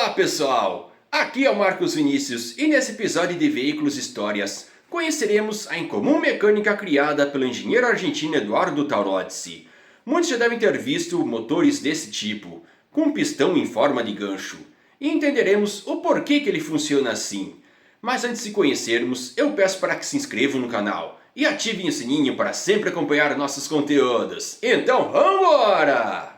Olá pessoal, aqui é o Marcos Vinícius e nesse episódio de Veículos Histórias conheceremos a incomum mecânica criada pelo engenheiro argentino Eduardo Taurozzi. Muitos já devem ter visto motores desse tipo, com um pistão em forma de gancho, e entenderemos o porquê que ele funciona assim. Mas antes de conhecermos, eu peço para que se inscrevam no canal e ativem o sininho para sempre acompanhar nossos conteúdos. Então vambora!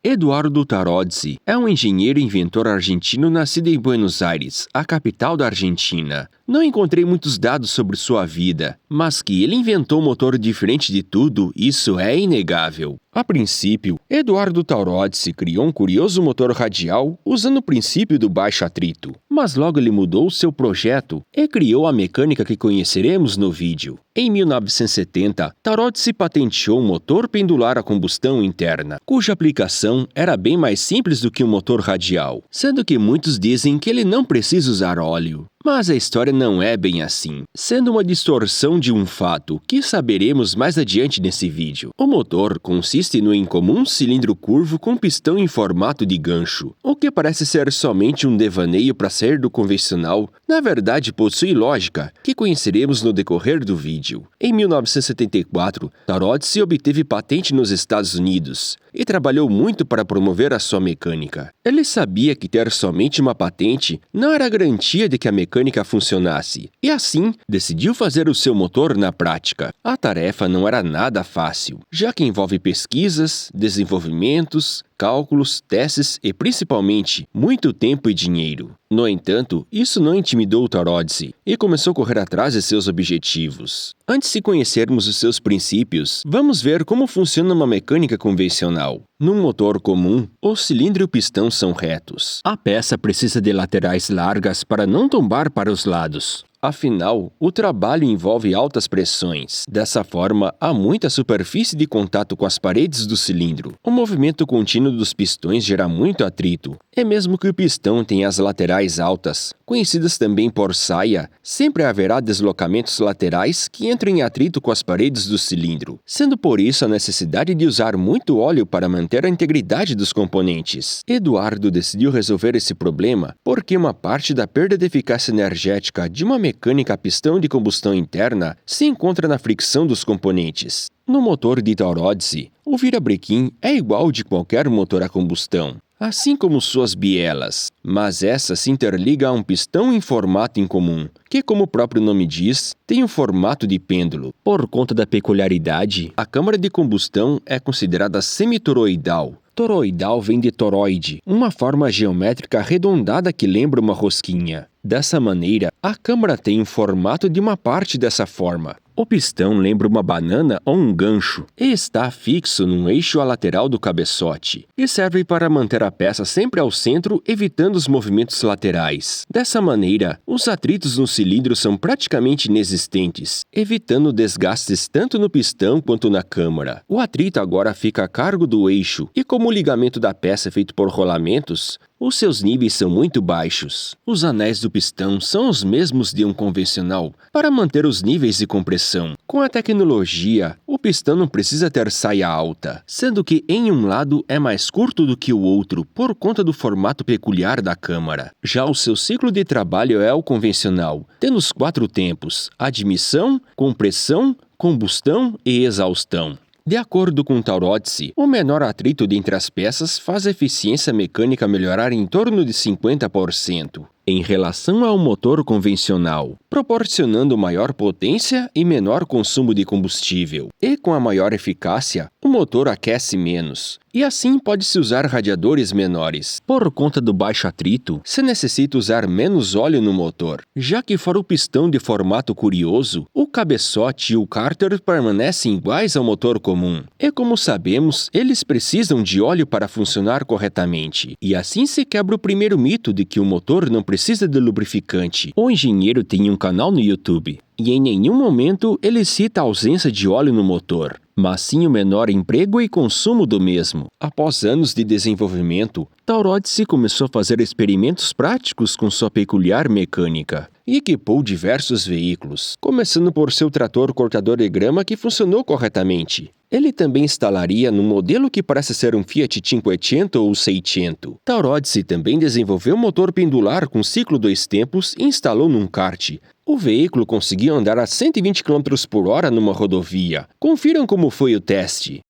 Eduardo Taurozzi é um engenheiro e inventor argentino nascido em Buenos Aires, a capital da Argentina. Não encontrei muitos dados sobre sua vida, mas que ele inventou um motor diferente de tudo, isso é inegável. A princípio, Eduardo Taurozzi criou um curioso motor radial usando o princípio do baixo atrito, mas logo ele mudou seu projeto e criou a mecânica que conheceremos no vídeo. Em 1970, Taurozzi patenteou um motor pendular a combustão interna, cuja aplicação era bem mais simples do que um motor radial, sendo que muitos dizem que ele não precisa usar óleo. Mas a história não é bem assim, sendo uma distorção de um fato que saberemos mais adiante nesse vídeo. O motor consiste no incomum cilindro curvo com pistão em formato de gancho, o que parece ser somente um devaneio para sair do convencional, na verdade possui lógica, que conheceremos no decorrer do vídeo. Em 1974, Taurozzi obteve patente nos Estados Unidos e trabalhou muito para promover a sua mecânica. Ele sabia que ter somente uma patente não era garantia de que a mecânica funcionasse, e assim decidiu fazer o seu motor na prática. A tarefa não era nada fácil, já que envolve pesquisas, desenvolvimentos, cálculos, testes e, principalmente, muito tempo e dinheiro. No entanto, isso não intimidou Taurozzi e começou a correr atrás de seus objetivos. Antes de conhecermos os seus princípios, vamos ver como funciona uma mecânica convencional. Num motor comum, o cilindro e o pistão são retos. A peça precisa de laterais largas para não tombar para os lados. Afinal, o trabalho envolve altas pressões. Dessa forma, há muita superfície de contato com as paredes do cilindro. O movimento contínuo dos pistões gera muito atrito. E mesmo que o pistão tenha as laterais altas, conhecidas também por saia, sempre haverá deslocamentos laterais que entram em atrito com as paredes do cilindro, sendo por isso a necessidade de usar muito óleo para manter a integridade dos componentes. Eduardo decidiu resolver esse problema porque uma parte da perda de eficácia energética de uma mecânica a pistão de combustão interna se encontra na fricção dos componentes. No motor de Taurozzi, o virabrequim é igual ao de qualquer motor a combustão, assim como suas bielas, mas essa se interliga a um pistão em formato incomum, que, como o próprio nome diz, tem um formato de pêndulo. Por conta da peculiaridade, a câmara de combustão é considerada semitoroidal. Toroidal vem de toroide, uma forma geométrica arredondada que lembra uma rosquinha. Dessa maneira, a câmara tem o formato de uma parte dessa forma. O pistão lembra uma banana ou um gancho e está fixo num eixo à lateral do cabeçote e serve para manter a peça sempre ao centro, evitando os movimentos laterais. Dessa maneira, os atritos no cilindro são praticamente inexistentes, evitando desgastes tanto no pistão quanto na câmara. O atrito agora fica a cargo do eixo e, como o ligamento da peça é feito por rolamentos, os seus níveis são muito baixos. Os anéis do pistão são os mesmos de um convencional para manter os níveis de compressão. Com a tecnologia, o pistão não precisa ter saia alta, sendo que em um lado é mais curto do que o outro por conta do formato peculiar da câmara. Já o seu ciclo de trabalho é o convencional, tendo os 4 tempos: admissão, compressão, combustão e exaustão. De acordo com Taurozzi, o menor atrito entre as peças faz a eficiência mecânica melhorar em torno de 50%, em relação ao motor convencional, proporcionando maior potência e menor consumo de combustível. E com a maior eficácia, o motor aquece menos, e assim pode-se usar radiadores menores. Por conta do baixo atrito, se necessita usar menos óleo no motor, já que fora o pistão de formato curioso, o cabeçote e o cárter permanecem iguais ao motor comum. E como sabemos, eles precisam de óleo para funcionar corretamente, e assim se quebra o primeiro mito de que o motor não precisa de lubrificante. O engenheiro tem um canal no YouTube, e em nenhum momento ele cita a ausência de óleo no motor, mas sim o menor emprego e consumo do mesmo. Após anos de desenvolvimento, Taurozzi começou a fazer experimentos práticos com sua peculiar mecânica. e equipou diversos veículos, começando por seu trator cortador de grama que funcionou corretamente. Ele também instalaria num modelo que parece ser um Fiat 500 ou 600. Taurodsi também desenvolveu um motor pendular com ciclo 2 tempos e instalou num kart. O veículo conseguiu andar a 120 km por hora numa rodovia. Confiram como foi o teste.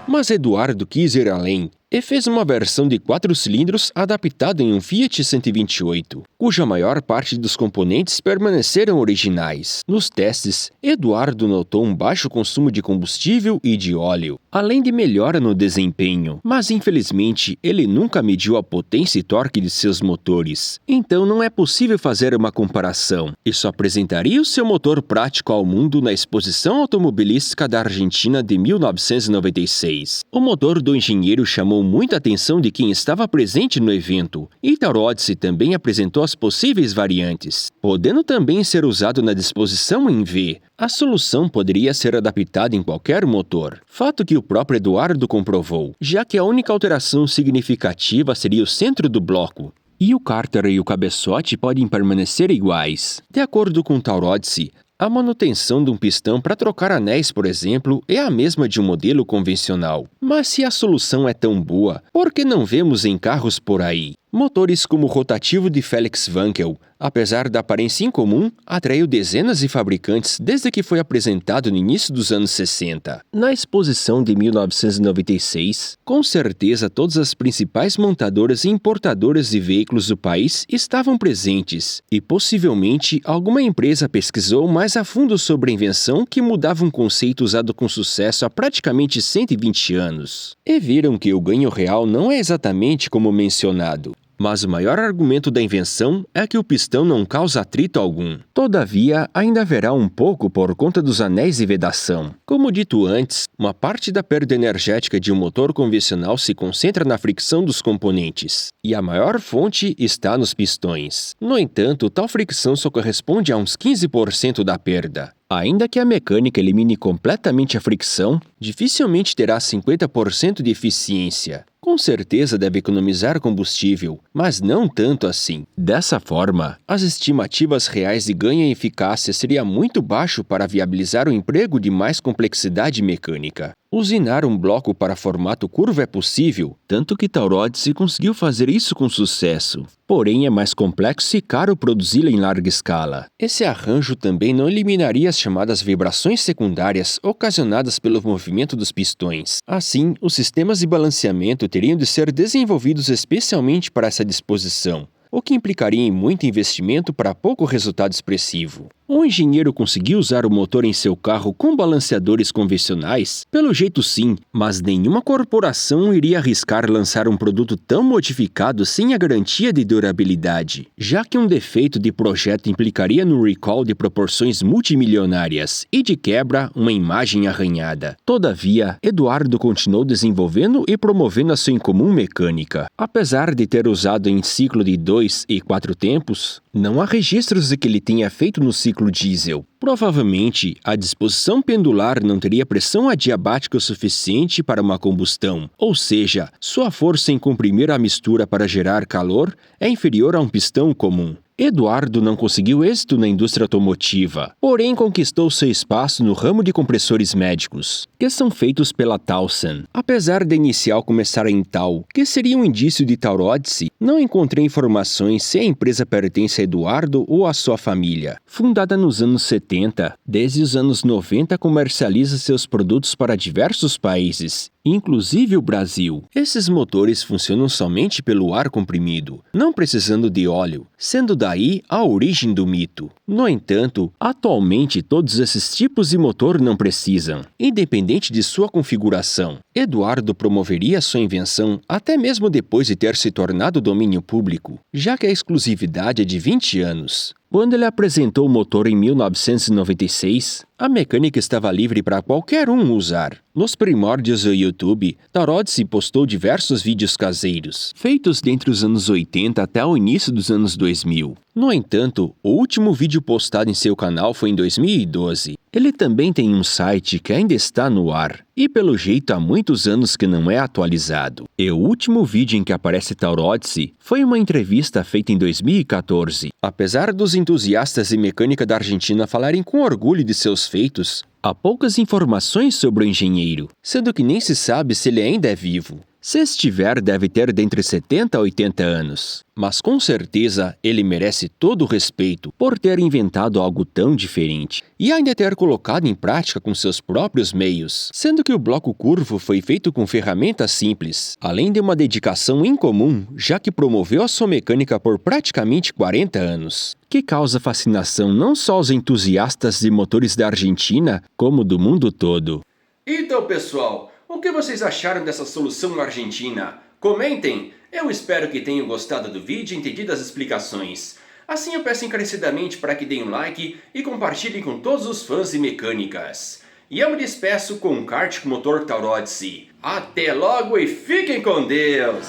Mas Eduardo quis ir além e fez uma versão de 4 cilindros adaptada em um Fiat 128, cuja maior parte dos componentes permaneceram originais. Nos testes, Eduardo notou um baixo consumo de combustível e de óleo, além de melhora no desempenho, mas infelizmente ele nunca mediu a potência e torque de seus motores, então não é possível fazer uma comparação, e só apresentaria o seu motor prático ao mundo na Exposição Automobilística da Argentina de 1996. O motor do engenheiro chamou muita atenção de quem estava presente no evento, e Taurodsi também apresentou as possíveis variantes, podendo também ser usado na disposição em V. A solução poderia ser adaptada em qualquer motor, fato que o próprio Eduardo comprovou, já que a única alteração significativa seria o centro do bloco, e o cárter e o cabeçote podem permanecer iguais. De acordo com Taurodsi, a manutenção de um pistão para trocar anéis, por exemplo, é a mesma de um modelo convencional. Mas se a solução é tão boa, por que não vemos em carros por aí? Motores como o rotativo de Felix Wankel, apesar da aparência incomum, atraiu dezenas de fabricantes desde que foi apresentado no início dos anos 60. Na exposição de 1996, com certeza todas as principais montadoras e importadoras de veículos do país estavam presentes, e possivelmente alguma empresa pesquisou mais a fundo sobre a invenção que mudava um conceito usado com sucesso há praticamente 120 anos. E viram que o ganho real não é exatamente como mencionado. Mas o maior argumento da invenção é que o pistão não causa atrito algum. Todavia, ainda haverá um pouco por conta dos anéis de vedação. Como dito antes, uma parte da perda energética de um motor convencional se concentra na fricção dos componentes, e a maior fonte está nos pistões. No entanto, tal fricção só corresponde a uns 15% da perda. Ainda que a mecânica elimine completamente a fricção, dificilmente terá 50% de eficiência. Com certeza deve economizar combustível, mas não tanto assim. Dessa forma, as estimativas reais de ganho em eficácia seria muito baixo para viabilizar o emprego de mais complexidade mecânica. Usinar um bloco para formato curvo é possível, tanto que Taurodsi conseguiu fazer isso com sucesso. Porém, é mais complexo e caro produzi-la em larga escala. Esse arranjo também não eliminaria as chamadas vibrações secundárias ocasionadas pelo movimento dos pistões. Assim, os sistemas de balanceamento teriam de ser desenvolvidos especialmente para essa disposição, o que implicaria em muito investimento para pouco resultado expressivo. O engenheiro conseguiu usar o motor em seu carro com balanceadores convencionais? Pelo jeito sim, mas nenhuma corporação iria arriscar lançar um produto tão modificado sem a garantia de durabilidade, já que um defeito de projeto implicaria no recall de proporções multimilionárias e, de quebra, uma imagem arranhada. Todavia, Eduardo continuou desenvolvendo e promovendo a sua incomum mecânica. Apesar de ter usado em ciclo de 2 e 4 tempos, não há registros de que ele tenha feito no ciclo diesel. Provavelmente, a disposição pendular não teria pressão adiabática o suficiente para uma combustão, ou seja, sua força em comprimir a mistura para gerar calor é inferior a um pistão comum. Eduardo não conseguiu êxito na indústria automotiva, porém conquistou seu espaço no ramo de compressores médicos, que são feitos pela Tausan. Apesar da inicial começar em Tau, que seria um indício de Taurodsi, não encontrei informações se a empresa pertence a Eduardo ou a sua família. Fundada nos anos 70, desde os anos 90 comercializa seus produtos para diversos países, inclusive o Brasil. Esses motores funcionam somente pelo ar comprimido, não precisando de óleo, sendo daí a origem do mito. No entanto, atualmente todos esses tipos de motor não precisam, independente de sua configuração. Eduardo promoveria sua invenção até mesmo depois de ter se tornado domínio público, já que a exclusividade é de 20 anos. Quando ele apresentou o motor em 1996, a mecânica estava livre para qualquer um usar. Nos primórdios do YouTube, Taurodsi postou diversos vídeos caseiros, feitos dentre os anos 80 até o início dos anos 2000. No entanto, o último vídeo postado em seu canal foi em 2012. Ele também tem um site que ainda está no ar, e pelo jeito há muitos anos que não é atualizado. E o último vídeo em que aparece Taurodsi foi uma entrevista feita em 2014. Apesar dos entusiastas em mecânica da Argentina falarem com orgulho de seus feitos, há poucas informações sobre o engenheiro, sendo que nem se sabe se ele ainda é vivo. Se estiver, deve ter dentre 70 a 80 anos. Mas com certeza ele merece todo o respeito por ter inventado algo tão diferente e ainda ter colocado em prática com seus próprios meios, sendo que o bloco curvo foi feito com ferramentas simples, além de uma dedicação incomum, já que promoveu a sua mecânica por praticamente 40 anos, que causa fascinação não só aos entusiastas de motores da Argentina, como do mundo todo. Então, pessoal, o que vocês acharam dessa solução argentina? Comentem! Eu espero que tenham gostado do vídeo e entendido as explicações. Assim eu peço encarecidamente para que deem um like e compartilhem com todos os fãs de mecânicas. E eu me despeço com um kart com motor Taurodsi. Até logo e fiquem com Deus!